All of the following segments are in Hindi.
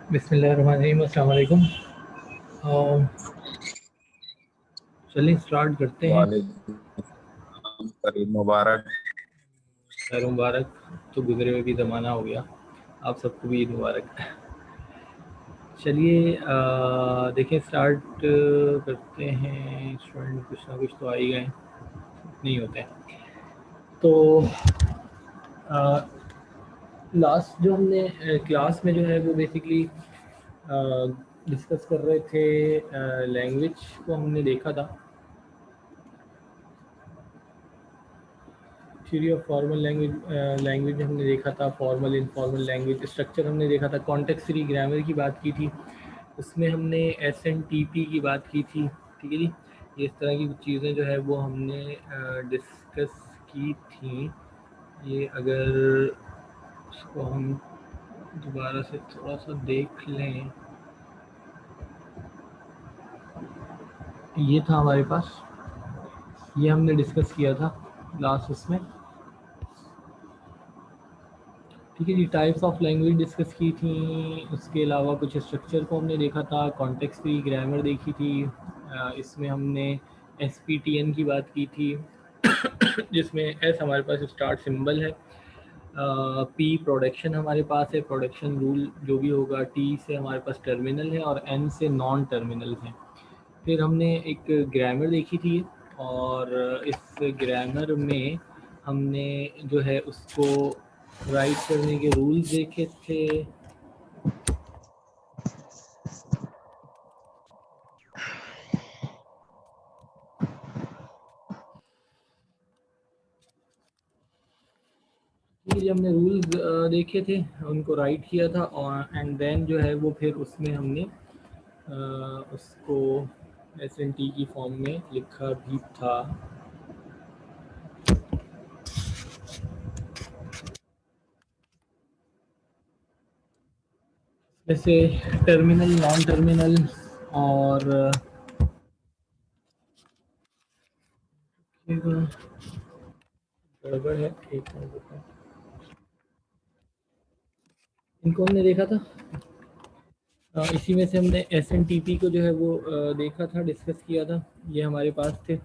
बिस्मिल्लाहिर्रहमानिर्रहीम, अस्सलाम वालेकुम। चलिए स्टार्ट करते हैं। वालेकुम करीब मुबारक। खैर मुबारक। तो गुजरे हुए भी ज़माना हो गया, आप सबको भी ईद मुबारक। चलिए देखिए स्टार्ट करते हैं। स्टूडेंट कुछ ना कुछ तो आ ही गए, नहीं होते हैं। तो लास्ट जो हमने क्लास में जो है वो बेसिकली डिस्कस कर रहे थे, लैंग्वेज को हमने देखा था। थ्योरी ऑफ फॉर्मल लैंग्वेज हमने देखा था, फॉर्मल इनफॉर्मल लैंग्वेज स्ट्रक्चर हमने देखा था, कॉन्टेक्स्ट फ्री ग्रामर की बात की थी, उसमें हमने SNTP की बात की थी। ठीक है जी, ये इस तरह की चीज़ें जो है वो हमने डिस्कस की थी। ये अगर उसको हम दोबारा से थोड़ा सा देख लें, ये था हमारे पास, ये हमने डिस्कस किया था लास्ट उसमें। ठीक है जी, टाइप्स ऑफ लैंग्वेज डिस्कस की थी, उसके अलावा कुछ स्ट्रक्चर को हमने देखा था, कॉन्टेक्स्ट फ्री ग्रामर देखी थी। इसमें हमने SPTN की बात की थी जिसमें S हमारे पास स्टार्ट सिंबल है, P प्रोडक्शन हमारे पास है, प्रोडक्शन रूल जो भी होगा, T से हमारे पास टर्मिनल है और N से नॉन टर्मिनल है। फिर हमने एक ग्रामर देखी थी और इस ग्रामर में हमने जो है उसको राइट करने के रूल्स देखे थे। ये हमने रूल्स देखे थे, उनको राइट किया था और एंड देन जो है वो फिर उसमें हमने उसको SNT की फॉर्म में लिखा भी था। जैसे टर्मिनल, नॉन टर्मिनल और गड़बड़ है, एक मिनट रुको। इनको हमने देखा था। इसी में से हमने SNTP को जो है वो देखा था, डिस्कस किया था। ये हमारे पास थे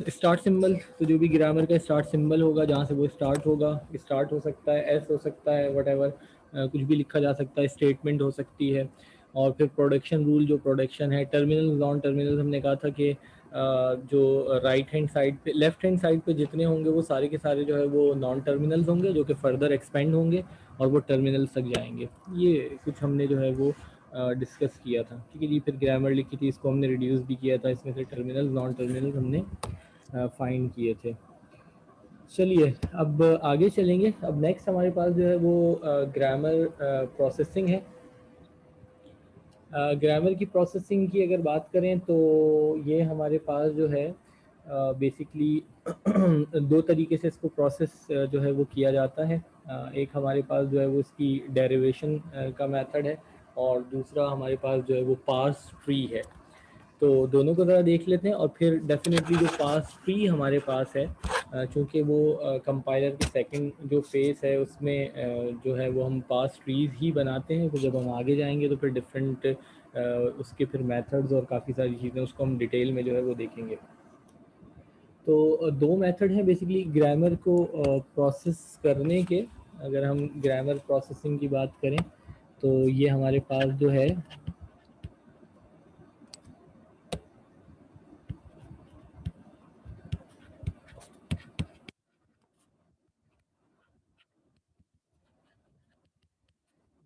स्टार्ट सिंबल। तो जो भी ग्रामर का स्टार्ट सिंबल होगा, जहाँ से वो स्टार्ट होगा, स्टार्ट हो सकता है, S हो सकता है, वट कुछ भी लिखा जा सकता है, स्टेटमेंट हो सकती है। और फिर प्रोडक्शन रूल, जो प्रोडक्शन है, टर्मिनल, नॉन टर्मिनल हमने कहा था कि जो राइट हैंड साइड पे, लेफ्ट हैंड साइड पे जितने होंगे वो सारे के सारे जो है वो नॉन टर्मिनल्स होंगे, जो कि फर्दर एक्सपेंड होंगे और वो टर्मिनल्स तक जाएंगे। ये कुछ हमने जो है वो डिस्कस किया था। ठीक है जी, फिर ग्रामर लिखी थी, इसको हमने रिड्यूस भी किया था, इसमें से टर्मिनल, नॉन टर्मिनल हमने फाइंड किए थे। चलिए अब आगे चलेंगे। अब नेक्स्ट हमारे पास जो है वो ग्रामर प्रोसेसिंग है। ग्रामर की प्रोसेसिंग की अगर बात करें तो ये हमारे पास जो है बेसिकली दो तरीके से इसको प्रोसेस जो है वो किया जाता है। एक हमारे पास जो है वो इसकी डेरिवेशन का मेथड है और दूसरा हमारे पास जो है वो पार्स ट्री है। तो दोनों को ज़रा देख लेते हैं और फिर डेफिनेटली जो पास ट्री हमारे पास है, चूँकि वो कंपाइलर के सेकंड जो फेस है उसमें जो है वो हम पास ट्रीज ही बनाते हैं। तो जब हम आगे जाएंगे तो फिर डिफरेंट उसके फिर मेथड्स और काफ़ी सारी चीज़ें उसको हम डिटेल में जो है वो देखेंगे। तो दो मेथड हैं बेसिकली ग्रामर को प्रोसेस करने के। अगर हम ग्रामर प्रोसेसिंग की बात करें तो ये हमारे पास जो है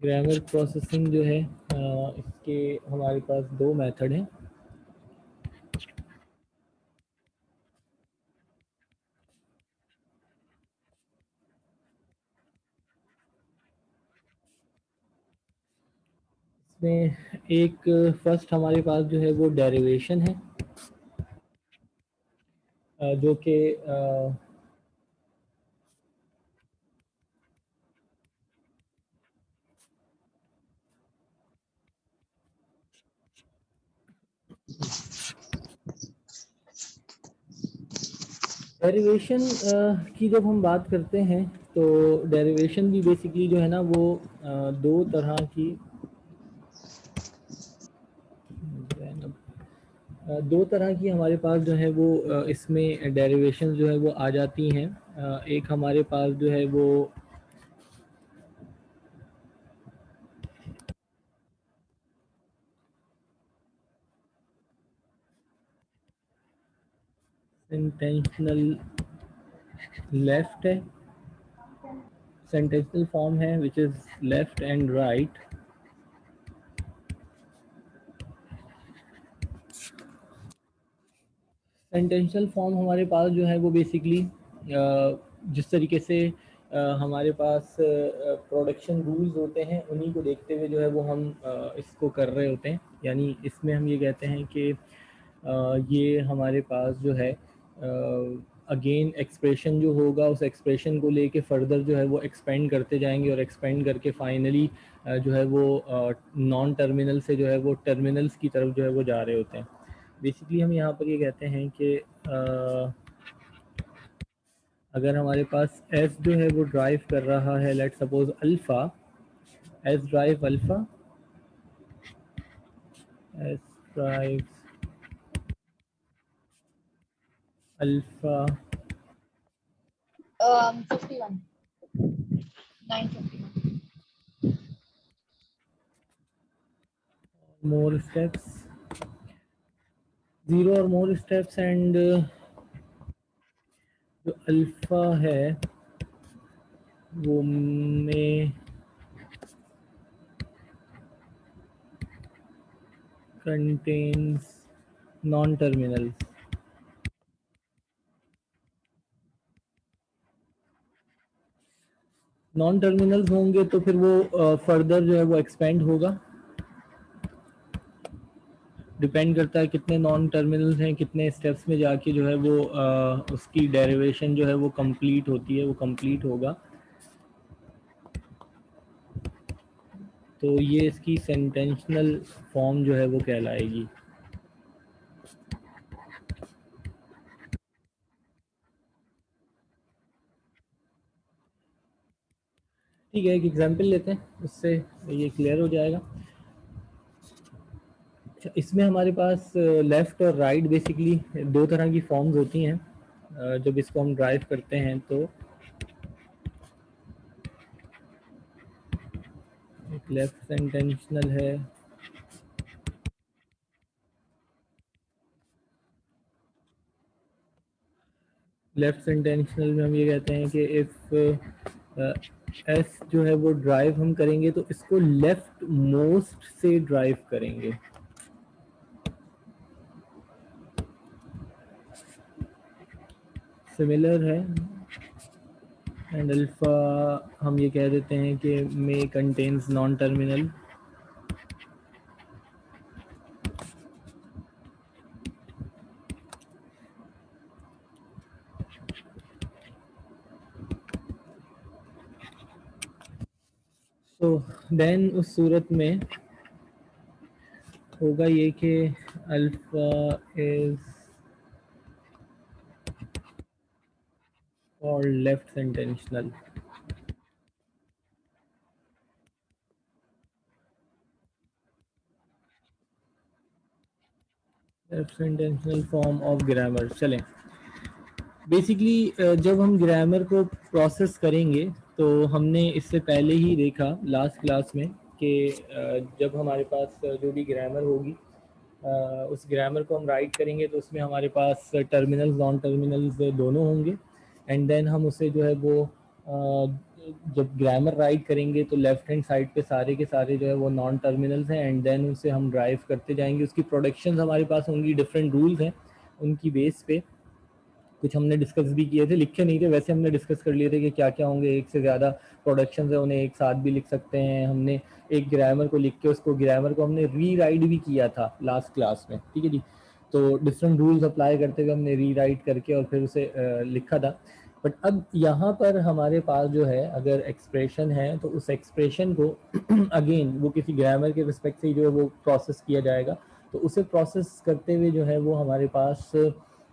ग्रामर प्रोसेसिंग जो है इसके हमारे पास दो मेथड हैं। इसमें एक फर्स्ट हमारे पास जो है वो डेरिवेशन है, जो कि डेरिवेशन की जब हम बात करते हैं तो डेरिवेशन भी बेसिकली जो है ना वो दो तरह की दो तरह की हमारे पास जो है वो इसमें डेरिवेशन जो है वो आ जाती हैं। एक हमारे पास जो है वो इंटेंशनल लेफ्ट है, सेंटेंशियल फॉर्म है which is left and right. Sentential form हमारे पास जो है वो बेसिकली जिस तरीके से हमारे पास प्रोडक्शन रूल्स होते हैं उन्हीं को देखते हुए जो है वो हम इसको कर रहे होते हैं। यानी इसमें हम ये कहते हैं कि ये हमारे पास जो है अगेन एक्सप्रेशन जो होगा उस एक्सप्रेशन को लेके फर्दर जो है वो एक्सपेंड करते जाएंगे और एक्सपेंड करके फाइनली जो है वो नॉन टर्मिनल से जो है वो टर्मिनल्स की तरफ जो है वो जा रहे होते हैं। बेसिकली हम यहाँ पर ये कहते हैं कि अगर हमारे पास एस जो है वो ड्राइव कर रहा है, let suppose alpha, S drive alpha, S drive alpha 51 951 more steps, 0 और more steps एंड जो अल्फा है वो में contains non terminals. Non terminals होंगे तो फिर वो फर्दर जो है वो एक्सपेंड होगा। डिपेंड करता है कितने नॉन टर्मिनल्स हैं, कितने स्टेप्स में जाके जो है वो उसकी डेरिवेशन जो है वो कंप्लीट होती है, वो कंप्लीट होगा। तो ये इसकी सेंटेंशनल फॉर्म जो है वो कहलाएगी। ठीक है, एक एग्जांपल लेते हैं, उससे ये क्लियर हो जाएगा। अच्छा, इसमें हमारे पास लेफ़्ट और राइट बेसिकली दो तरह की फॉर्म्स होती हैं जब इसको हम ड्राइव करते हैं। तो एक लेफ्ट सेंटेंशनल है, लेफ्ट सेंटेंशनल में हम ये कहते हैं कि इफ़ एस जो है वो ड्राइव हम करेंगे तो इसको लेफ्ट मोस्ट से ड्राइव करेंगे। सिमिलर है। एंड अल्फा हम ये कह देते हैं कि मे कंटेन्स नॉन टर्मिनल। तो देन उस सूरत में होगा ये कि अल्फा इज और left sentential. Left sentential form of grammar. चलें, बेसिकली जब हम ग्रामर को प्रोसेस करेंगे तो हमने इससे पहले ही देखा लास्ट क्लास में कि जब हमारे पास जो भी ग्रामर होगी उस ग्रामर को हम राइट करेंगे तो उसमें हमारे पास टर्मिनल्स नॉन टर्मिनल्स दोनों होंगे। एंड देन हम उसे जो है वो जब ग्रामर राइट करेंगे तो लेफ्ट हैंड साइड पे सारे के सारे जो है वो नॉन टर्मिनल्स हैं। एंड देन उसे हम ड्राइव करते जाएंगे। उसकी प्रोडक्शंस हमारे पास होंगी, डिफरेंट रूल्स हैं उनकी बेस पे। कुछ हमने डिस्कस भी किए थे, लिखे नहीं थे वैसे, हमने डिस्कस कर लिए थे कि क्या क्या होंगे। एक से ज़्यादा प्रोडक्शंस है, उन्हें एक साथ भी लिख सकते हैं। हमने एक ग्रामर को लिख के उसको ग्रामर को हमने री राइट भी किया था लास्ट क्लास में, ठीक है जी। तो डिफरेंट रूल्स अप्लाई करते हुए हमने री राइट करके और फिर उसे लिखा था। बट अब यहाँ पर हमारे पास जो है अगर एक्सप्रेशन है तो उस एक्सप्रेशन को अगेन वो किसी ग्रामर के रिस्पेक्ट से जो है वो प्रोसेस किया जाएगा। तो उसे प्रोसेस करते हुए जो है वो हमारे पास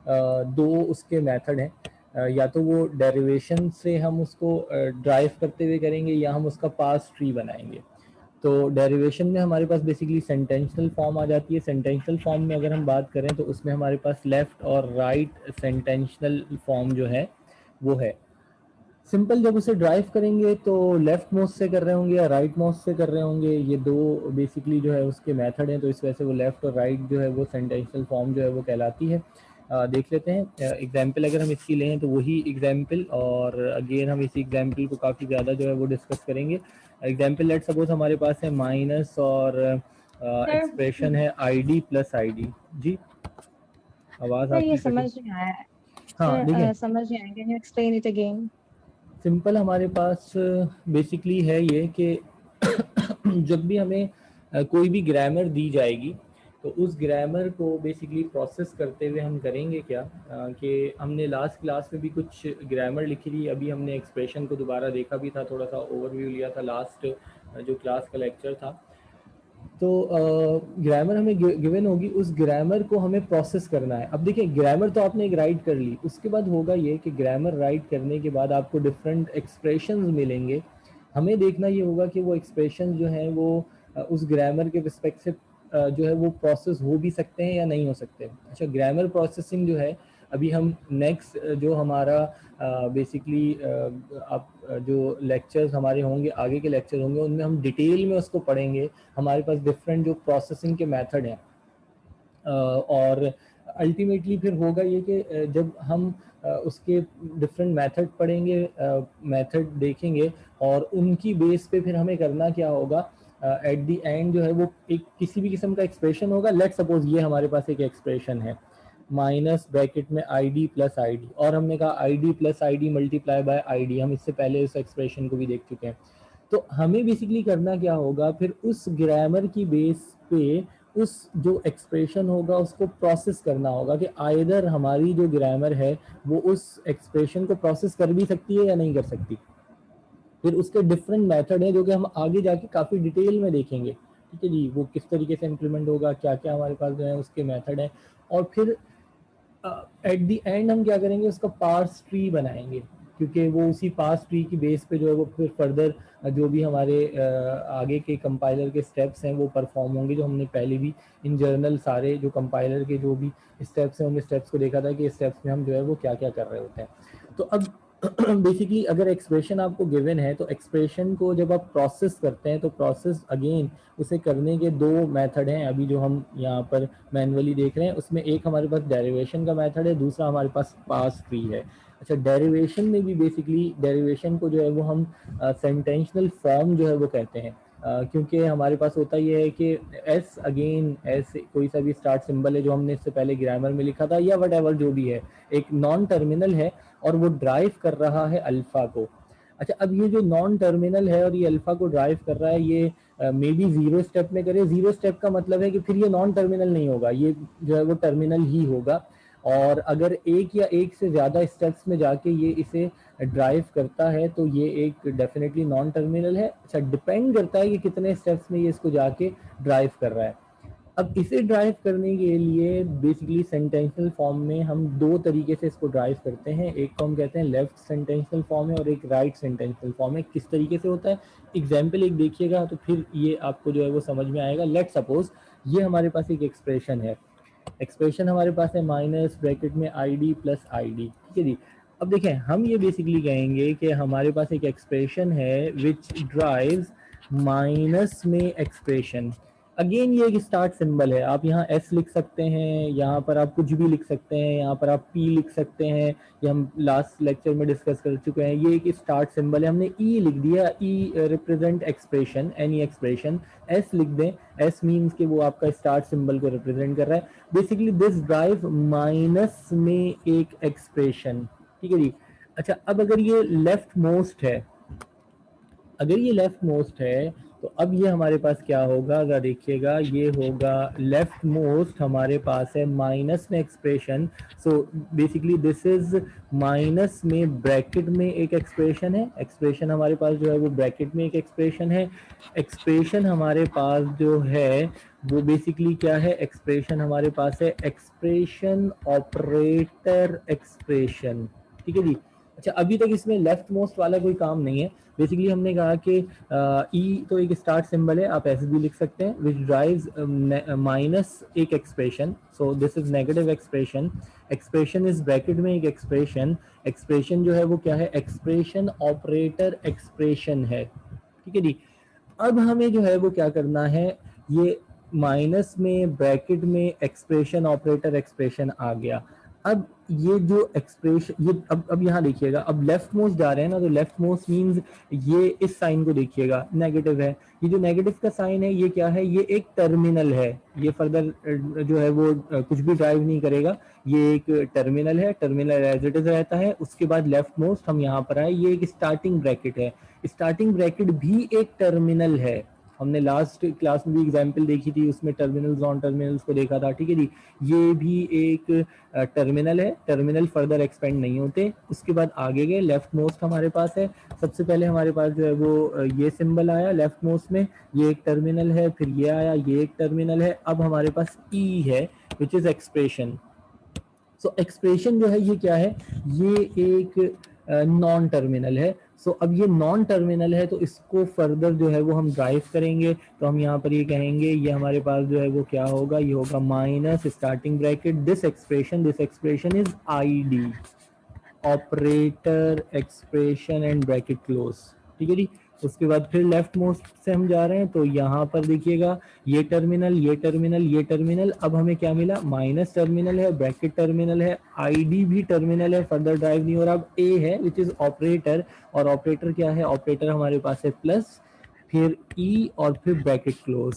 दो उसके मेथड हैं। या तो वो डेरिवेशन से हम उसको ड्राइव करते हुए करेंगे या हम उसका पास ट्री बनाएंगे। तो डेरिवेशन में हमारे पास बेसिकली सेंटेंशियल फॉर्म आ जाती है। सेंटेंशियल फॉर्म में अगर हम बात करें तो उसमें हमारे पास लेफ्ट और राइट सेंटेंशियल फॉर्म जो है वो है। सिंपल जब उसे ड्राइव करेंगे तो लेफ्ट मोस्ट से कर रहे होंगे या राइट मोस्ट से कर रहे होंगे, ये दो बेसिकली जो है उसके मेथड हैं, तो इस वजह से वो लेफ्ट और राइट जो है वो सेंटेंशियल फॉर्म जो है वो कहलाती है। देख लेते हैं एग्जाम्पल अगर हम इसकी लें तो वही एग्जाम्पल, और अगेन हम इसी एग्जाम्पल को काफ़ी ज़्यादा जो है वो डिस्कस करेंगे। एग्जाम्पल लेट सपोज हमारे पास है माइनस और एक्सप्रेशन है ID प्लस ID। जी आवाज़ सर ये आपकी समझ कटी। नहीं आया। हाँ देखिए, समझ नहीं आया, can you explain it again? Simple हमारे पास बेसिकली है ये कि जब भी हमें कोई भी ग्रामर दी जाएगी तो उस ग्रामर को बेसिकली प्रोसेस करते हुए हम करेंगे क्या कि हमने लास्ट क्लास में भी कुछ ग्रामर लिखी थी, अभी हमने एक्सप्रेशन को दोबारा देखा भी था, थोड़ा सा ओवरव्यू लिया था लास्ट जो क्लास का लेक्चर था। तो ग्रामर हमें गिवन होगी, उस ग्रामर को हमें प्रोसेस करना है। अब देखिए ग्रामर तो आपने एक राइट कर ली, उसके बाद होगा ये कि ग्रामर राइट करने के बाद आपको डिफरेंट एक्सप्रेशंस मिलेंगे। हमें देखना ये होगा कि वो एक्सप्रेशन जो हैं वो उस ग्रामर के रिस्पेक्ट से जो है वो प्रोसेस हो भी सकते हैं या नहीं हो सकते। अच्छा, ग्रामर प्रोसेसिंग जो है अभी हम नेक्स्ट जो हमारा बेसिकली आप जो लेक्चर्स हमारे होंगे, आगे के लेक्चर होंगे, उनमें हम डिटेल में उसको पढ़ेंगे। हमारे पास डिफरेंट जो प्रोसेसिंग के मेथड हैं और अल्टीमेटली फिर होगा ये कि जब हम उसके डिफरेंट मेथड पढ़ेंगे, मेथड देखेंगे और उनकी बेस पे फिर हमें करना क्या होगा, एट द एंड जो है वो एक किसी भी किस्म का एक्सप्रेशन होगा। लेट सपोज ये हमारे पास एक एक्सप्रेशन है माइनस ब्रैकेट में ID प्लस ID, और हमने कहा ID plus ID multiply by ID, हम इससे पहले उस एक्सप्रेशन को भी देख चुके हैं। तो हमें बेसिकली करना क्या होगा, फिर उस ग्रामर की बेस पे उस जो एक्सप्रेशन होगा उसको प्रोसेस करना होगा कि आइदर हमारी जो ग्रामर है वो उस एक्सप्रेशन को प्रोसेस कर भी सकती है या नहीं कर सकती। फिर उसके डिफरेंट मेथड है जो कि हम आगे जाके काफ़ी डिटेल में देखेंगे। ठीक है जी, वो किस तरीके से इम्प्लीमेंट होगा, क्या क्या हमारे पास जो है उसके मेथड है, और फिर एट द एंड हम क्या करेंगे, उसका पार्स ट्री बनाएंगे, क्योंकि वो उसी पार्स ट्री की बेस पे जो है वो फिर फर्दर जो भी हमारे आगे के कंपाइलर के स्टेप्स हैं वो परफॉर्म होंगे, जो हमने पहले भी इन जर्नल सारे जो कंपाइलर के जो भी स्टेप्स हैं उन स्टेप्स को देखा था कि स्टेप्स में हम जो है वो क्या क्या कर रहे होते हैं। तो अब बेसिकली अगर एक्सप्रेशन आपको गिवन है तो एक्सप्रेशन को जब आप प्रोसेस करते हैं तो प्रोसेस अगेन उसे करने के दो मेथड हैं अभी जो हम यहाँ पर मैनुअली देख रहे हैं। उसमें एक हमारे पास डेरिवेशन का मेथड है, दूसरा हमारे पास पास ट्री है। अच्छा, डेरिवेशन में भी बेसिकली डेरिवेशन को जो है वो हम सेंटेंशनल फॉर्म जो है वो कहते हैं, क्योंकि हमारे पास होता ये है कि एस अगेन एस कोई सा भी स्टार्ट सिंबल है जो हमने इससे पहले ग्रामर में लिखा था या वट एवर जो भी है, एक नॉन टर्मिनल है और वो ड्राइव कर रहा है अल्फा को। अच्छा, अब ये जो नॉन टर्मिनल है और ये अल्फा को ड्राइव कर रहा है, ये मे बी जीरो स्टेप में करे। जीरो स्टेप का मतलब है कि फिर ये नॉन टर्मिनल नहीं होगा, ये जो है वो टर्मिनल ही होगा। और अगर एक या एक से ज़्यादा स्टेप्स में जाके ये इसे ड्राइव करता है तो ये एक डेफिनेटली नॉन टर्मिनल है। अच्छा, डिपेंड करता है कि कितने स्टेप्स में ये इसको जाके ड्राइव कर रहा है। अब इसे ड्राइव करने के लिए बेसिकली सेंटेंशियल फॉर्म में हम दो तरीके से इसको ड्राइव करते हैं, एक को हम कहते हैं लेफ्ट सेंटेंशियल फॉर्म है और एक राइट सेंटेंशियल फॉर्म है। किस तरीके से होता है एग्जाम्पल एक देखिएगा तो फिर ये आपको जो है वो समझ में आएगा। लेट सपोज ये हमारे पास एक एक्सप्रेशन है, एक्सप्रेशन हमारे पास है माइनस ब्रैकेट में ID प्लस ID। ठीक है जी, अब देखें हम ये बेसिकली कहेंगे कि हमारे पास एक एक्सप्रेशन है विच ड्राइव्स माइनस में एक्सप्रेशन। अगेन ये एक स्टार्ट सिंबल है, आप यहाँ S लिख सकते हैं, यहाँ पर आप कुछ भी लिख सकते हैं, यहाँ पर आप P लिख सकते हैं, ये हम लास्ट लेक्चर में डिस्कस कर चुके हैं। ये एक स्टार्ट सिंबल है, हमने E लिख दिया, E represent expression, any expression. S लिख दें, S मीन्स कि वो आपका स्टार्ट सिंबल को रिप्रेजेंट कर रहा है। बेसिकली दिस ड्राइव माइनस में एक एक्सप्रेशन। ठीक है जी। अच्छा, अब अगर ये लेफ्ट मोस्ट है, अगर ये लेफ्ट मोस्ट है तो अब ये हमारे पास क्या होगा, अगर देखिएगा ये होगा लेफ्ट मोस्ट हमारे पास है माइनस में expression. So basically this is minus में ब्रैकेट में एक एक्सप्रेशन है, एक्सप्रेशन हमारे पास जो है वो ब्रैकेट में एक एक्सप्रेशन है। एक्सप्रेशन हमारे पास जो है वो बेसिकली क्या है, एक्सप्रेशन हमारे पास है एक्सप्रेशन ऑपरेटर एक्सप्रेशन। ठीक है जी, अच्छा, अभी तक इसमें लेफ्ट मोस्ट वाला कोई काम नहीं है। बेसिकली हमने कहा कि ई तो एक स्टार्ट सिंबल है, आप ऐसे भी लिख सकते हैं, विच ड्राइव्स माइनस एक expression, so this is negative expression. Expression is bracket में एक एक्सप्रेशन, एक्सप्रेशन जो है वो क्या है, एक्सप्रेशन ऑपरेटर एक्सप्रेशन है, ठीक है जी। अब हमें जो है वो क्या करना है, ये माइनस में ब्रैकेट में एक्सप्रेशन ऑपरेटर एक्सप्रेशन आ गया। अब ये जो एक्सप्रेशन, ये अब यहाँ देखिएगा, अब लेफ्ट मोस्ट जा रहे हैं ना, तो लेफ्ट मोस्ट मींस ये इस साइन को देखिएगा, नेगेटिव है। ये जो नेगेटिव का साइन है ये क्या है, ये एक टर्मिनल है, ये फर्दर जो है वो कुछ भी ड्राइव नहीं करेगा, ये एक टर्मिनल है, टर्मिनल एज इट इज रहता है। उसके बाद लेफ्ट मोस्ट हम यहाँ पर आए, ये एक स्टार्टिंग ब्रैकेट है, स्टार्टिंग ब्रैकेट भी एक टर्मिनल है। हमने लास्ट क्लास में भी एग्जांपल देखी थी, उसमें टर्मिनल्स ऑन टर्मिनल्स को देखा था, ठीक है जी। ये भी एक टर्मिनल है, टर्मिनल फर्दर एक्सपेंड नहीं होते। उसके बाद आगे गए, लेफ्ट मोस्ट हमारे पास है, सबसे पहले हमारे पास जो है वो ये सिंबल आया लेफ्ट मोस्ट में, ये एक टर्मिनल है, फिर ये आया, ये एक टर्मिनल है। अब हमारे पास ई है which is expression. So expression जो है ये क्या है, ये एक नॉन टर्मिनल है। सो अब ये नॉन टर्मिनल है, तो इसको फर्दर जो है वो हम ड्राइव करेंगे, तो हम यहाँ पर ये कहेंगे, ये हमारे पास जो है वो क्या होगा, ये होगा minus starting bracket this expression is I D, operator expression and bracket close, ठीक है जी। उसके बाद फिर लेफ्ट मोस्ट से हम जा रहे हैं, तो यहाँ पर देखिएगा, ये टर्मिनल, ये टर्मिनल, ये टर्मिनल। अब हमें क्या मिला, माइनस टर्मिनल है, ब्रैकेट टर्मिनल है, आईडी भी टर्मिनल है, फर्दर ड्राइव नहीं हो रहा। अब ए है विच इज ऑपरेटर, और ऑपरेटर क्या है, ऑपरेटर हमारे पास है प्लस, फिर ई और फिर ब्रैकेट क्लोज।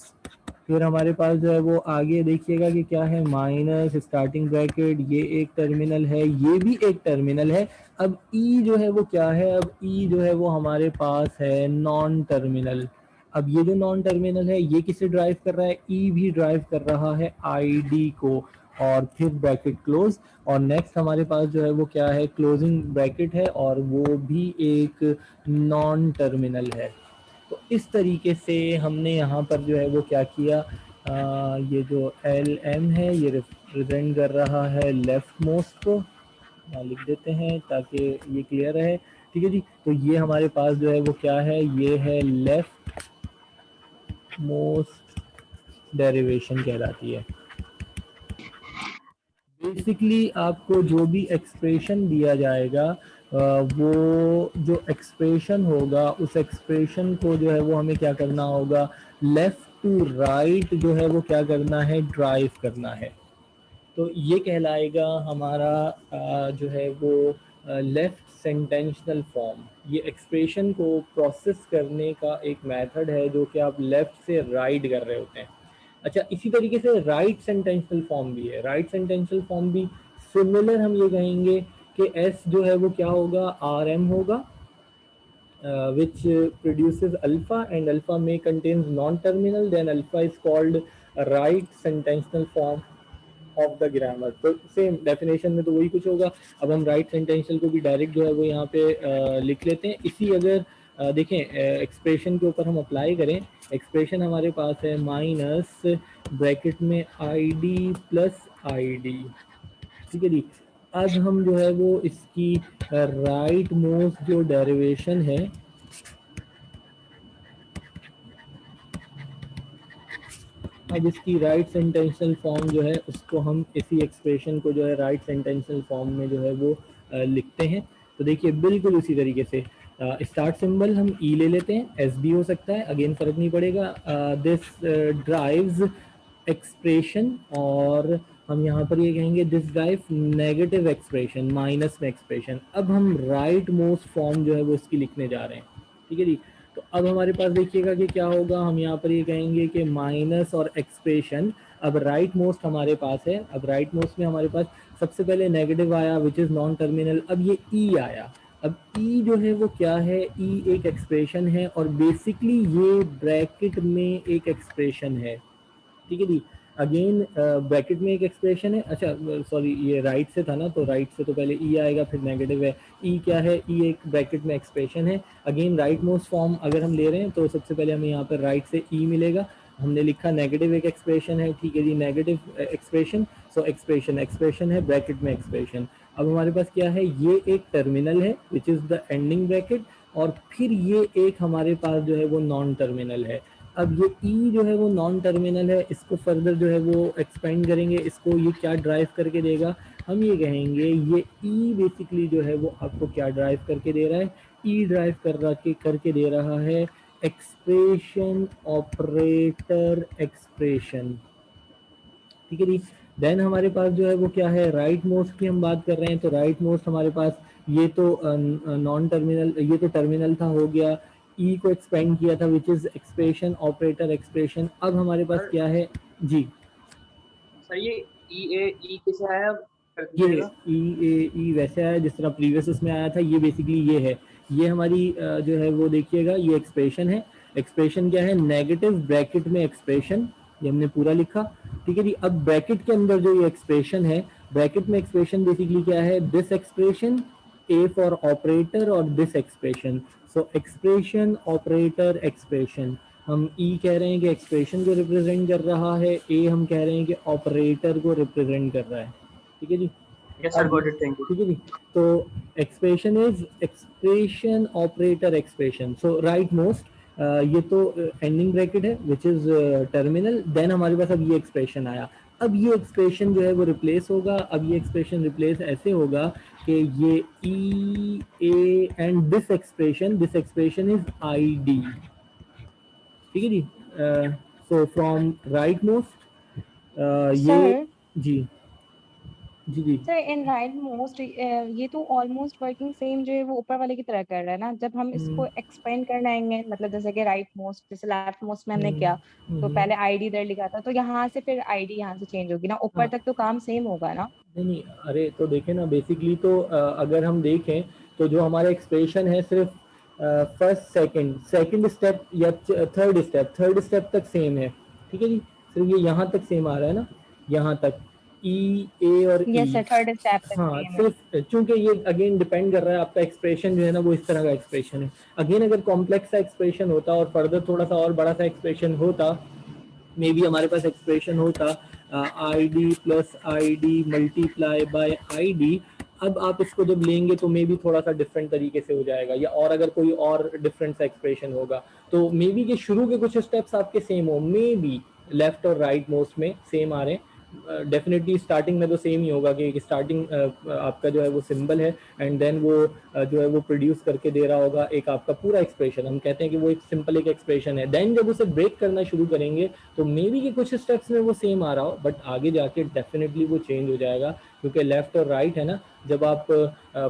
फिर हमारे पास जो है वो आगे देखिएगा कि क्या है, माइनस स्टार्टिंग ब्रैकेट, ये एक टर्मिनल है, ये भी एक टर्मिनल है। अब ई जो है वो क्या है, अब ई जो है वो हमारे पास है नॉन टर्मिनल। अब ये जो नॉन टर्मिनल है ये किसे ड्राइव कर रहा है, ई भी ड्राइव कर रहा है आईडी को, और फिर ब्रैकेट क्लोज। और नेक्स्ट हमारे पास जो है वो क्या है, क्लोजिंग ब्रैकेट है, और वो भी एक नॉन टर्मिनल है। तो इस तरीके से हमने यहाँ पर जो है वो क्या किया, ये जो एल एम है ये रिप्रेजेंट कर रहा है लेफ्ट मोस्ट को, लिख देते हैं ताकि ये क्लियर रहे, ठीक है जी। तो ये हमारे पास जो है वो क्या है, ये है लेफ्ट मोस्ट डेरिवेशन कहलाती है। बेसिकली आपको जो भी एक्सप्रेशन दिया जाएगा, वो जो एक्सप्रेशन होगा उस एक्सप्रेशन को जो है वो हमें क्या करना होगा, लेफ्ट टू राइट जो है वो क्या करना है, ड्राइव करना है। तो ये कहलाएगा हमारा जो है वो लेफ्ट सेंटेंशनल फॉर्म। ये एक्सप्रेशन को प्रोसेस करने का एक मेथड है जो कि आप लेफ्ट से राइट कर रहे होते हैं। अच्छा, इसी तरीके से राइट सेंटेंशनल फॉर्म भी है। राइट सेंटेंशनल फॉर्म भी सिमिलर हम ये कहेंगे कि एस जो है वो क्या होगा, आर एम होगा, which produces alpha, and alpha may contains non-terminal, then alpha is called a right sententional form of the grammar. तो सेम डेफिनेशन में तो वही कुछ होगा। अब हम राइट सेंटेंशियल को भी डायरेक्ट जो है वो यहाँ पे लिख लेते हैं। इसी अगर देखें एक्सप्रेशन के ऊपर हम अप्लाई करें, एक्सप्रेशन हमारे पास है माइनस ब्रैकेट में आई डी प्लस आई डी, ठीक है जी। अब हम जो है वो इसकी राइट मोस्ट जो डेरिवेशन है, अब इसकी राइट सेंटेंशियल फॉर्म जो है उसको हम इसी एक्सप्रेशन को जो है राइट सेंटेंशियल फॉर्म में जो है वो लिखते हैं। तो देखिए बिल्कुल उसी तरीके से स्टार्ट सिंबल हम ई ले लेते हैं, एस भी हो सकता है, अगेन फर्क नहीं पड़ेगा। दिस ड्राइव्स एक्सप्रेशन, और हम यहाँ पर ये कहेंगे this drive negative expression, minus में एक्सप्रेशन। अब हम राइट मोस्ट फॉर्म जो है वो इसकी लिखने जा रहे हैं, ठीक है जी। तो अब हमारे पास देखिएगा कि क्या होगा, हम यहाँ पर ये कहेंगे कि माइनस और एक्सप्रेशन। अब राइट मोस्ट हमारे पास है, अब राइट मोस्ट में हमारे पास सबसे पहले नेगेटिव आया विच इज नॉन टर्मिनल, अब ये ई आया। अब ई जो है वो क्या है, ई एक एक्सप्रेशन है, और बेसिकली ये ब्रैकेट में एक एक्सप्रेशन है, ठीक है जी। अगेन ब्रैकेट में एक एक्सप्रेशन है। अच्छा सॉरी, ये राइट से था ना, तो राइट से तो पहले ई आएगा फिर नेगेटिव है। ई क्या है, ई एक ब्रैकेट में एक्सप्रेशन है। अगेन राइट मोस्ट फॉर्म अगर हम ले रहे हैं तो सबसे पहले हमें यहाँ पर राइट से ई मिलेगा। हमने लिखा नेगेटिव एक एक्सप्रेशन है, ठीक है जी, negative expression. So expression expression है, ब्रैकेट में एक्सप्रेशन। अब हमारे पास क्या है, ये एक टर्मिनल है which is the ending bracket, और फिर ये एक हमारे पास जो है वो नॉन टर्मिनल है। अब ये ई जो है वो नॉन टर्मिनल है, इसको फर्दर जो है वो एक्सपेंड करेंगे, इसको ये क्या ड्राइव करके देगा, हम ये कहेंगे ये ई बेसिकली जो है वो आपको क्या ड्राइव करके दे रहा है, ई ड्राइव करके दे रहा है एक्सप्रेशन ऑपरेटर एक्सप्रेशन, ठीक है जी। देन हमारे पास जो है वो क्या है, राइट मोस्ट की हम बात कर रहे हैं, तो राइट मोस्ट हमारे पास ये तो नॉन टर्मिनल, ये तो टर्मिनल था, हो गया, ई को एक्सपेंड किया था which is expression operator expression. अब हमारे पास सर क्या है जी, सर ये ई कैसे आया कर ये दीजिएगा। ई वैसे आया जिस तरह प्रीवियस उसमें आया था, ये बेसिकली ये है, ये हमारी जो है वो देखिएगा ये एक्सप्रेशन है। एक्सप्रेशन क्या है, नेगेटिव ब्रैकेट में एक्सप्रेशन, ये हमने पूरा लिखा, ठीक है जी। अब ब्रैकेट के अंदर जो ये एक्सप्रेशन है, ब्रैकेट में एक्सप्रेशन बेसिकली क्या है, this expression, A for operator और this expression, so expression operator expression. हम ई कह रहे हैं कि एक्सप्रेशन को रिप्रेजेंट कर रहा है, ए हम कह रहे हैं कि ऑपरेटर को रिप्रेजेंट कर रहा है, ठीक है जी। Yes sir, got it, thank you. ठीक है जी, तो expression is expression operator expression, so right most ये तो एंडिंग ब्रैकेट है विच इज टर्मिनल, देन हमारे पास अब ये एक्सप्रेशन आया। अब ये एक्सप्रेशन जो है वो रिप्लेस होगा, अब ये एक्सप्रेशन रिप्लेस ऐसे होगा कि ये E A and this expression is I D, ठीक है जी। सो फ्रॉम राइट मोस्ट ये Sir, जी जी जी सर इन राइट मोस्ट ये तो ऑलमोस्ट वर्किंग सेम जो है वो ऊपर वाले की तरह कर रहा है ना। जब हम इसको एक्सपेंड करने आएंगे, मतलब जैसे कि राइट मोस्ट, जैसे लेफ्ट मोस्ट में हमने किया तो पहले आईडी इधर लिखा था, तो यहाँ से फिर आईडी यहाँ से चेंज होगी ना, ऊपर हाँ, तक तो काम सेम होगा ना। नहीं, अरे तो देखें ना, बेसिकली तो अगर हम देखें तो जो हमारा एक्सप्रेशन है सिर्फ फर्स्ट सेकंड स्टेप या थर्ड स्टेप तक सेम है, ठीक है जी। सिर्फ ये यहाँ तक सेम आ रहा है ना, यहाँ तक ई ए और यस ई, सर, थर्ड स्टेप तक हाँ सेम है। सिर्फ चूंकि ये अगेन डिपेंड कर रहा है आपका एक्सप्रेशन जो है ना वो इस तरह का एक्सप्रेशन है। अगेन अगर कॉम्प्लेक्स सा एक्सप्रेशन होता और फर्दर थोड़ा सा और बड़ा सा एक्सप्रेशन होता, मे बी हमारे पास एक्सप्रेशन होता आई D plus I D multiply by I D. अब आप इसको जब लेंगे तो मे बी थोड़ा सा डिफरेंट तरीके से हो जाएगा, या और अगर कोई और डिफरेंट सा एक्सप्रेशन होगा तो मे बी के शुरू के कुछ स्टेप्स आपके सेम हो, मे बी लेफ्ट और राइट मोस्ट में सेम आ रहे हैं, डेफिनेटली स्टार्टिंग में तो सेम ही होगा कि स्टार्टिंग आपका जो है वो सिंबल है एंड देन वो जो है वो प्रोड्यूस करके दे रहा होगा एक आपका पूरा एक्सप्रेशन, हम कहते हैं कि वो एक सिंपल एक एक्सप्रेशन है। देन जब उसे ब्रेक करना शुरू करेंगे तो मे बी कि कुछ स्टेप्स में वो सेम आ रहा हो, बट आगे जाके डेफिनेटली वो चेंज हो जाएगा, क्योंकि लेफ्ट और राइट है ना, जब आप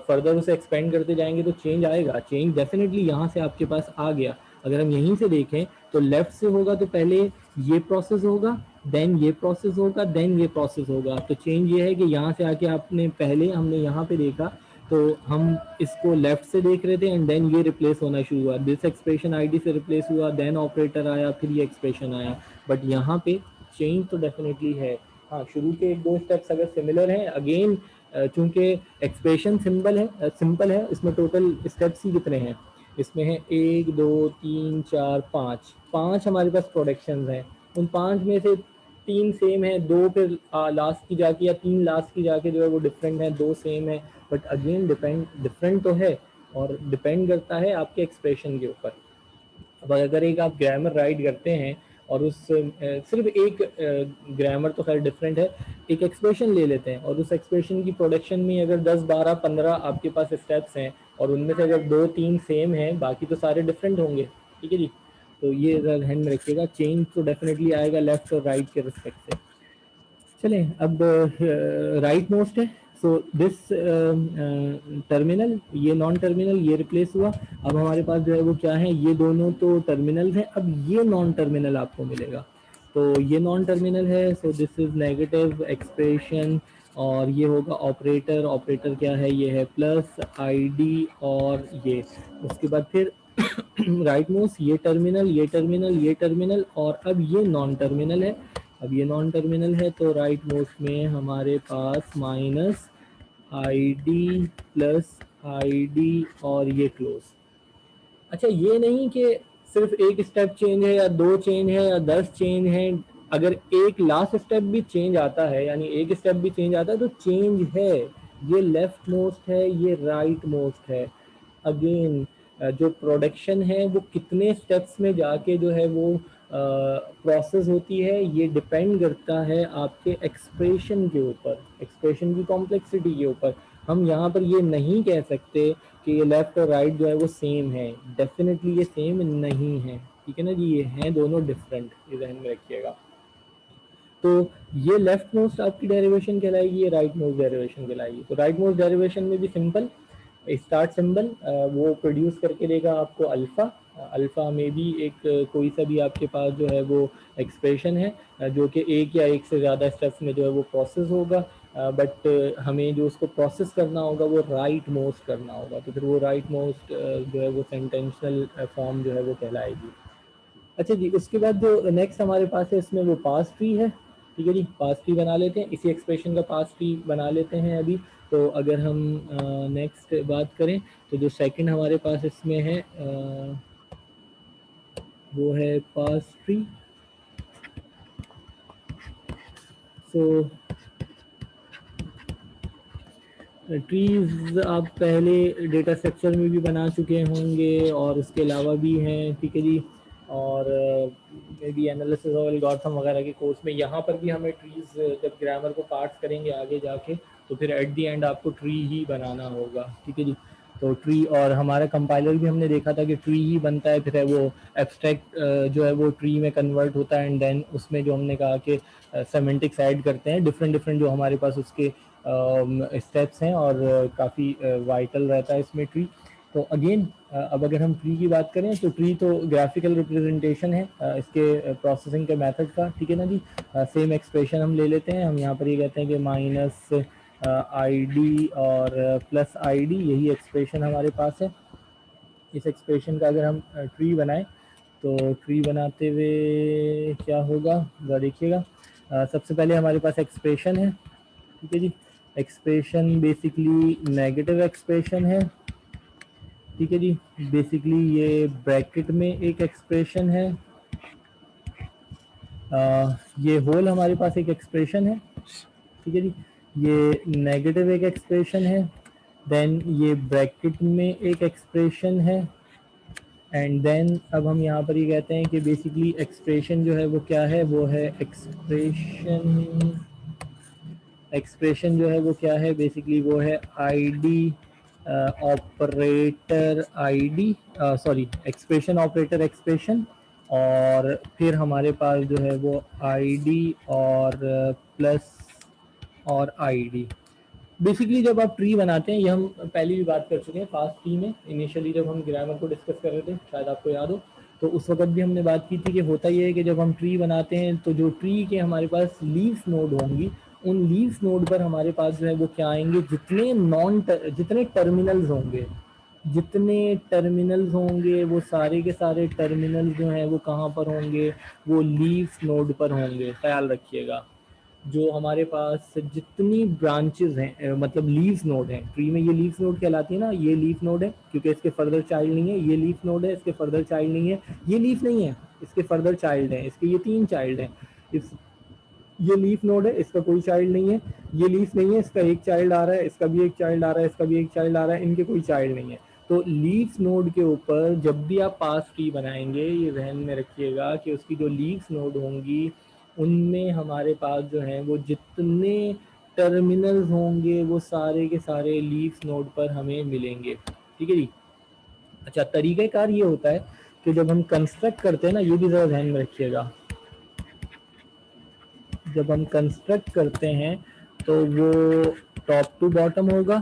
फर्दर उसे एक्सपेंड करते जाएंगे तो चेंज आएगा, चेंज डेफिनेटली यहाँ से आपके पास आ गया। अगर हम यहीं से देखें तो लेफ्ट से होगा तो पहले ये प्रोसेस होगा, देन ये प्रोसेस होगा, देन ये प्रोसेस होगा। तो चेंज ये है कि यहाँ से आके आपने पहले हमने यहाँ पे देखा तो हम इसको लेफ्ट से देख रहे थे एंड देन ये रिप्लेस होना शुरू हुआ, दिस एक्सप्रेशन आईडी से रिप्लेस हुआ, देन ऑपरेटर आया, फिर ये एक्सप्रेशन आया, बट यहाँ पे चेंज तो डेफिनेटली है। हाँ, शुरू के एक दो स्टेप्स अगर सिमिलर हैं, अगेन चूंकि एक्सप्रेशन सिंपल है, इसमें टोटल स्टेप्स ही कितने हैं, इसमें है 1 2 3 4 5 हमारे पास प्रोडक्शंस हैं, उन 5 में से 3 सेम है, 2 फिर लास्ट की जाके या 3 लास्ट की जाके जो है वो डिफरेंट है, 2 सेम है, बट अगेन डिफरेंट तो है और डिपेंड करता है आपके एक्सप्रेशन के ऊपर। अब अगर एक आप ग्रामर राइट करते हैं और उस सिर्फ एक ग्रामर तो खैर डिफरेंट है, एक एक्सप्रेशन ले लेते हैं और उस एक्सप्रेशन की प्रोडक्शन में अगर 10 12 15 आपके पास स्टेप्स हैं और उनमें से अगर 2 3 सेम हैं, बाकी तो सारे डिफरेंट होंगे, ठीक है जी। तो ये ध्यान में रखिएगा, चेंज तो डेफिनेटली आएगा लेफ्ट और राइट के रिस्पेक्ट से। चलें, अब राइट मोस्ट है, सो दिस टर्मिनल, ये नॉन टर्मिनल, ये रिप्लेस हुआ। अब हमारे पास जो है वो क्या है, ये दोनों तो टर्मिनल्स हैं, अब ये नॉन टर्मिनल आपको मिलेगा, तो ये नॉन टर्मिनल है, so this is negative expression, और ये होगा ऑपरेटर, ऑपरेटर क्या है, ये है प्लस आईडी और ये, उसके बाद फिर राइट मोस्ट, ये टर्मिनल, ये टर्मिनल, ये टर्मिनल, और अब ये नॉन टर्मिनल है। अब ये नॉन टर्मिनल है तो राइट मोस्ट में हमारे पास minus I D plus I D और ये क्लोज। अच्छा, ये नहीं कि सिर्फ एक स्टेप चेंज है या 2 चेंज है या 10 चेंज है, अगर एक लास्ट स्टेप भी चेंज आता है, यानी एक स्टेप भी चेंज आता है तो चेंज है, ये लेफ्ट मोस्ट है, ये राइट मोस्ट है। अगेन जो प्रोडक्शन है वो कितने स्टेप्स में जाके जो है वो प्रोसेस होती है, ये डिपेंड करता है आपके एक्सप्रेशन के ऊपर, एक्सप्रेशन की कॉम्प्लेक्सिटी के ऊपर। हम यहाँ पर ये नहीं कह सकते कि ये लेफ्ट और राइट जो है वो सेम है, डेफिनेटली ये सेम नहीं है, ठीक है ना जी, ये हैं दोनों डिफरेंट, ये ध्यान में रखिएगा। तो ये लेफ्ट मोस्ट आपकी डेरिवेशन कहलाएगी, ये राइट मोस्ट डेरिवेशन कहलाएगी। तो राइट मोस्ट डेरिवेशन में भी सिंपल स्टार्ट सिंबल वो प्रोड्यूस करके देगा आपको अल्फा। अल्फा में भी एक कोई सा भी आपके पास जो है वो एक्सप्रेशन है जो कि एक या एक से ज़्यादा स्टेप्स में जो है वो प्रोसेस होगा, बट हमें जो उसको प्रोसेस करना होगा वो राइट मोस्ट करना होगा। तो फिर वो राइट मोस्ट जो है वो सेंटेंशनल फॉर्म जो है वो कहलाएगी। अच्छा जी, उसके बाद जो नेक्स्ट हमारे पास है इसमें वो पास ट्री है, ठीक है जी, पास ट्री बना लेते हैं, इसी एक्सप्रेशन का पास ट्री बना लेते हैं अभी। तो अगर हम नेक्स्ट बात करें तो जो सेकंड हमारे पास इसमें है वो है पास ट्री। सो ट्रीज आप पहले डेटा स्ट्रक्चर में भी बना चुके होंगे और उसके अलावा भी हैं, ठीक है जी, और मे बी एनालिसिस और एल्गोरिथम वगैरह के कोर्स में। यहाँ पर भी हमें ट्रीज जब ग्रामर को पार्ट्स करेंगे आगे जाके तो फिर एट दी एंड आपको ट्री ही बनाना होगा, ठीक है जी। तो ट्री, और हमारा कंपाइलर भी हमने देखा था कि ट्री ही बनता है, फिर वो एब्स्ट्रैक्ट जो है वो ट्री में कन्वर्ट होता है, एंड देन उसमें जो हमने कहा कि सेमेंटिक्स ऐड करते हैं डिफरेंट डिफरेंट जो हमारे पास उसके स्टेप्स हैं, और काफ़ी वाइटल रहता है इसमें ट्री। तो अगेन अब अगर हम ट्री की बात करें तो ट्री तो ग्राफिकल रिप्रेजेंटेशन है इसके प्रोसेसिंग के मेथड का, ठीक है ना जी। सेम एक्सप्रेशन हम ले लेते हैं, हम यहाँ पर ये कहते हैं कि माइनस ID और प्लस ID, यही एक्सप्रेशन हमारे पास है। इस एक्सप्रेशन का अगर हम ट्री बनाएं तो ट्री बनाते हुए क्या होगा जरा देखिएगा। सबसे पहले हमारे पास एक्सप्रेशन है, ठीक है जी। एक्सप्रेशन बेसिकली नेगेटिव एक्सप्रेशन है, ठीक है जी। बेसिकली ये ब्रैकेट में एक एक्सप्रेशन है, ये होल हमारे पास एक एक्सप्रेशन है, ठीक है जी। ये नेगेटिव एक एक्सप्रेशन है, देन ये ब्रैकेट में एक एक्सप्रेशन है, एंड देन अब हम यहाँ पर ये कहते हैं कि बेसिकली एक्सप्रेशन जो है वो क्या है, वो है एक्सप्रेशन जो है वो क्या है, बेसिकली वो है ID operator ID, sorry expression operator expression, और फिर हमारे पास जो है वो ID और प्लस और ID। बेसिकली जब आप ट्री बनाते हैं, ये हम पहले भी बात कर चुके हैं फास्ट ट्री में, इनिशियली जब हम ग्रामर को डिस्कस कर रहे थे, शायद आपको याद हो, तो उस वक्त भी हमने बात की थी कि होता ये है कि जब हम ट्री बनाते हैं तो जो ट्री के हमारे पास लीव्स नोड होंगी, उन लीव्स नोड पर हमारे पास जो है वो क्या आएंगे, जितने टर्मिनल्स होंगे, जितने टर्मिनल्स होंगे वो सारे के सारे टर्मिनल्स जो हैं वो कहाँ पर होंगे, वो लीव्स नोड पर होंगे। ख्याल रखिएगा, जो हमारे पास जितनी ब्रांचेस हैं, मतलब लीव्स नोड हैं ट्री में, ये लीव्स नोड कहलाती है ना, ये लीफ नोड है क्योंकि इसके फर्दर चाइल्ड नहीं है, ये लीफ नोड है, इसके फर्दर चाइल्ड नहीं है, ये लीफ नहीं है, इसके फर्दर चाइल्ड है, इसके ये 3 चाइल्ड हैं। इस ये लीफ नोड है, इसका कोई चाइल्ड नहीं है, ये लीफ नहीं है, इसका एक चाइल्ड आ रहा है, इसका भी एक चाइल्ड आ रहा है, इसका भी एक चाइल्ड आ रहा है, इनके कोई चाइल्ड नहीं है। तो लीव्स नोड के ऊपर जब भी आप पास ट्री बनाएंगे, ये ध्यान में रखिएगा कि उसकी जो लीव्स नोड होंगी उनमें हमारे पास जो है वो जितने टर्मिनल्स होंगे वो सारे के सारे लीव्स नोड पर हमें मिलेंगे, ठीक है जी। अच्छा, तरीक़ाकार ये होता है कि जब हम कंस्ट्रक्ट करते हैं ना, ये भी ज़रा ध्यान में रखिएगा, जब हम कंस्ट्रक्ट करते हैं तो वो टॉप टू बॉटम होगा,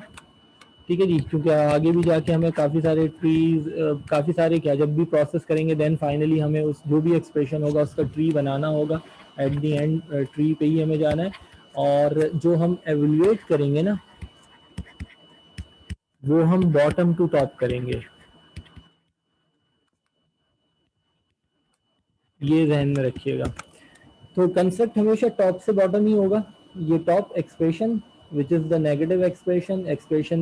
ठीक है जी, क्योंकि आगे भी जाके हमें काफ़ी सारे ट्रीज, काफ़ी सारे क्या, जब भी प्रोसेस करेंगे देन फाइनली हमें उस जो भी एक्सप्रेशन होगा उसका ट्री बनाना होगा, एट दी एंड ट्री पे ही हमें जाना है। और जो हम एवेल्युएट करेंगे ना वो हम बॉटम टू टॉप करेंगे, ये ध्यान में रखिएगा। तो कंसेप्ट हमेशा टॉप से बॉटम ही होगा। ये top expression which is the negative expression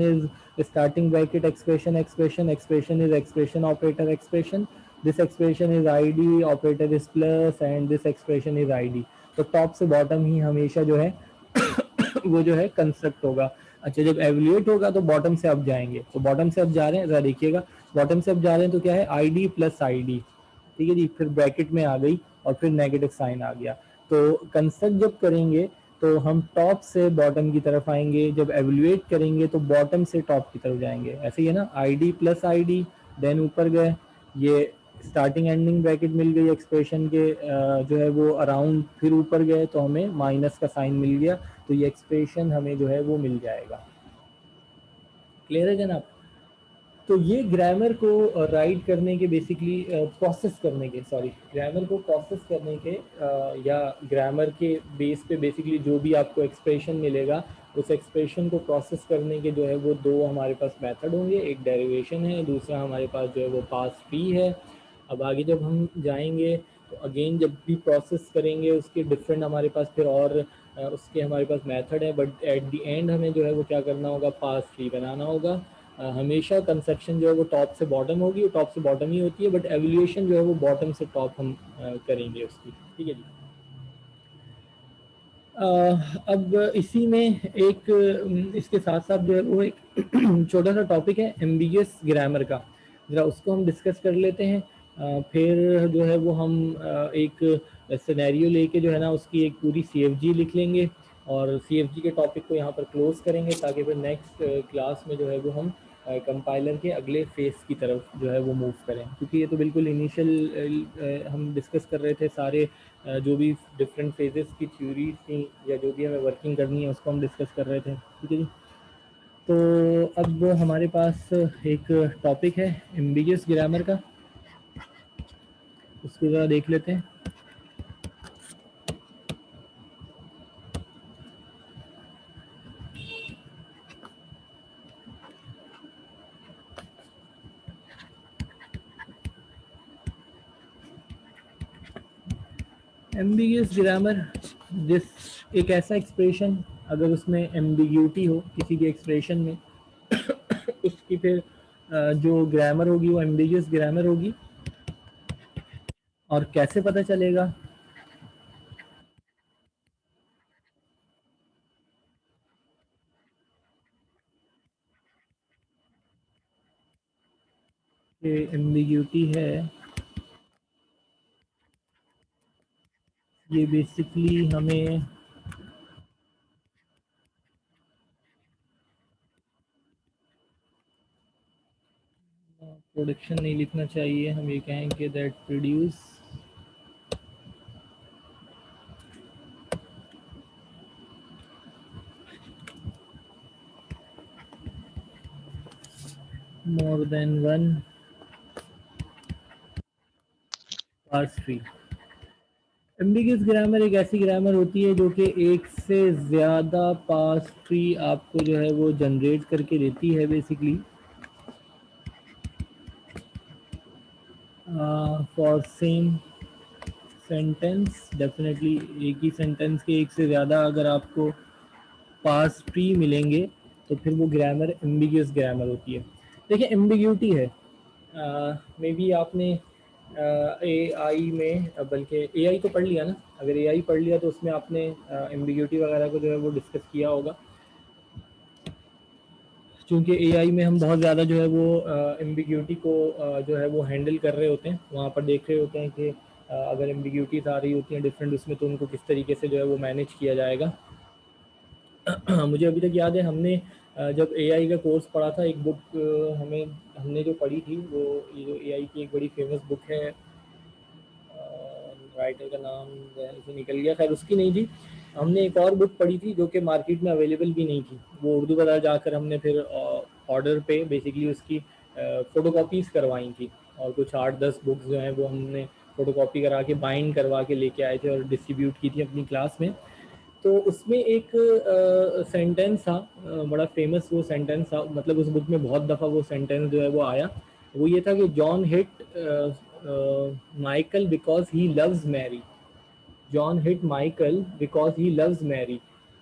is starting bracket expression is expression operator expression, this expression is ID operator is plus and this expression is ID। तो टॉप से बॉटम ही हमेशा जो है वो जो है कंस्ट्रक्ट होगा। अच्छा, जब एवेल्यूएट होगा तो बॉटम से अप जाएंगे, तो बॉटम से अप जा रहे हैं, जरा देखिएगा बॉटम से अप जा रहे हैं तो क्या है ID प्लस ID, ठीक है जी, फिर ब्रैकेट में आ गई और फिर नेगेटिव साइन आ गया। तो कंस्ट्रक्ट जब करेंगे तो हम टॉप से बॉटम की तरफ आएंगे, जब एवेल्यूएट करेंगे तो बॉटम से टॉप की तरफ जाएंगे, ऐसे ही है ना, ID प्लस ID, देन ऊपर गए, ये स्टार्टिंग एंडिंग ब्रैकेट मिल गई एक्सप्रेशन के जो है वो अराउंड, फिर ऊपर गए तो हमें माइनस का साइन मिल गया, तो ये एक्सप्रेशन हमें जो है वो मिल जाएगा। क्लियर है जनाब? तो ये ग्रामर को राइट करने के बेसिकली प्रोसेस करने के, सॉरी, ग्रामर को प्रोसेस करने के या ग्रामर के बेस पे बेसिकली जो भी आपको एक्सप्रेशन मिलेगा उस एक्सप्रेशन को प्रोसेस करने के जो है वो दो हमारे पास मेथड होंगे, एक डेरिवेशन है, दूसरा हमारे पास जो है वो पास फ्री है। अब आगे जब हम जाएंगे तो अगेन जब भी प्रोसेस करेंगे उसके डिफरेंट हमारे पास फिर और उसके हमारे पास मेथड है, बट एट द एंड हमें जो है वो क्या करना होगा, पास फ्री बनाना होगा। हमेशा कंसेप्शन जो है वो टॉप से बॉटम होगी, वो टॉप से बॉटम ही होती है, बट एवोल्यूशन जो है वो बॉटम से टॉप हम करेंगे उसकी, ठीक है जी। अब इसी में एक इसके साथ साथ जो है वो एक छोटा सा टॉपिक है एम्बिगियस ग्रामर का, ज़रा उसको हम डिस्कस कर लेते हैं। फिर जो है वो हम एक सिनेरियो लेके जो है ना उसकी एक पूरी CFG लिख लेंगे और CFG के टॉपिक को यहाँ पर क्लोज करेंगे, ताकि फिर नेक्स्ट क्लास में जो है वो हम कंपाइलर के अगले फेस की तरफ जो है वो मूव करें, क्योंकि ये तो बिल्कुल इनिशियल हम डिस्कस कर रहे थे सारे जो भी डिफरेंट फेजेस की थ्योरीज थी या जो भी हमें वर्किंग करनी है उसको हम डिस्कस कर रहे थे, ठीक है जी। तो अब हमारे पास एक टॉपिक है एम्बिगियस ग्रामर का, उसको ज़रा देख लेते हैं। एम्बिगियस ग्रामर, जिस एक ऐसा एक्सप्रेशन अगर उसमें एम्बिग्यूटी हो किसी के एक्सप्रेशन में उसकी फिर जो ग्रामर होगी वो एम्बिगियस ग्रामर होगी। और कैसे पता चलेगा? कि एम्बिग्यूटी है, ये बेसिकली हमें प्रोडक्शन नहीं लिखना चाहिए, हम ये कहेंगे that produce more than one parse tree. Ambiguous grammar एक ऐसी ग्रामर होती है जो कि एक से ज़्यादा पास ट्री आपको जो है वो जनरेट करके देती है basically for same sentence. Definitely एक ही सेंटेंस के एक से ज़्यादा अगर आपको पास ट्री मिलेंगे तो फिर वो ग्रामर एम्बिगियस ग्रामर होती है। देखिए एम्बिग्यूटी है, मे बी आपने AI में, बल्कि AI तो पढ़ लिया ना, अगर AI पढ़ लिया तो उसमें आपने एम्बिग्यूटी वगैरह को जो है वो डिस्कस किया होगा। चूँकि AI में हम बहुत ज़्यादा जो है वो एम्बिग्यूटी को जो है वो हैंडल कर रहे होते हैं, वहाँ पर देख रहे होते हैं कि अगर एम्बिग्यूटीज आ रही होती हैं डिफरेंट उसमें तो उनको किस तरीके से जो है वो मैनेज किया जाएगा। मुझे अभी तक याद है हमने जब AI का कोर्स पढ़ा था, एक बुक हमने जो पढ़ी थी वो ये जो AI की एक बड़ी फेमस बुक है, राइटर का नाम जहन से निकल गया, खैर उसकी नहीं थी। हमने एक और बुक पढ़ी थी जो कि मार्केट में अवेलेबल भी नहीं थी, वो उर्दू बाज़ार जाकर हमने फिर ऑर्डर पे बेसिकली उसकी फ़ोटो कॉपीज़ करवाई थी, और कुछ 8-10 बुक्स जो हैं वो हमने फ़ोटो कॉपी करा के बाइंड करवा के लेके आए थे और डिस्ट्रीब्यूट की थी अपनी क्लास में। तो उसमें एक सेंटेंस था, बड़ा फेमस वो सेंटेंस था, मतलब उस बुक में बहुत दफ़ा वो सेंटेंस जो है वो आया, वो ये था कि John hit Michael because he loves Mary. John hit Michael because he loves Mary.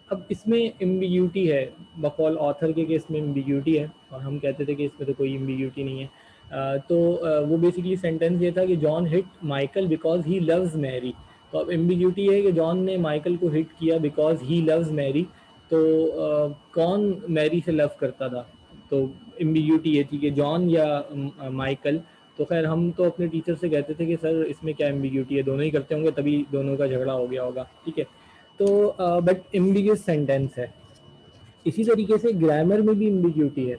अब इसमें एम्बिग्यूटी है, बकौल ऑथर के इसमें एम्बिग्यूटी है, और हम कहते थे कि इसमें तो कोई एम्बिग्यूटी नहीं है। वो बेसिकली सेंटेंस ये था कि John hit Michael because he loves Mary. तो अब एम्बिग्यूटी है कि जॉन ने माइकल को हिट किया बिकॉज ही लव्स मैरी, तो कौन मैरी से लव करता था, तो एम्बिग्यूटी ये थी कि जॉन या माइकल। तो खैर हम तो अपने टीचर से कहते थे कि सर इसमें क्या एम्बिग्यूटी है, दोनों ही करते होंगे तभी दोनों का झगड़ा हो गया होगा, ठीक है। तो बट एम्बिगियस सेंटेंस है। इसी तरीके से ग्रामर में भी एम्बिग्यूटी है।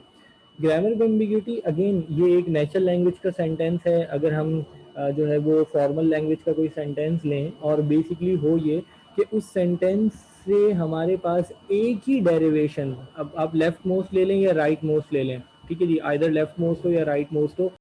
ग्रामर में एम्बिग्यूटी अगेन ये एक नेचुरल लैंग्वेज का सेंटेंस है। अगर हम जो है वो फॉर्मल लैंग्वेज का कोई सेंटेंस लें और बेसिकली हो ये कि उस सेंटेंस से हमारे पास एक ही डेरिवेशन, अब आप लेफ्ट मोस्ट ले लें या राइट मोस्ट ले लें, ठीक है जी, आइदर लेफ्ट मोस्ट हो या राइट मोस्ट हो,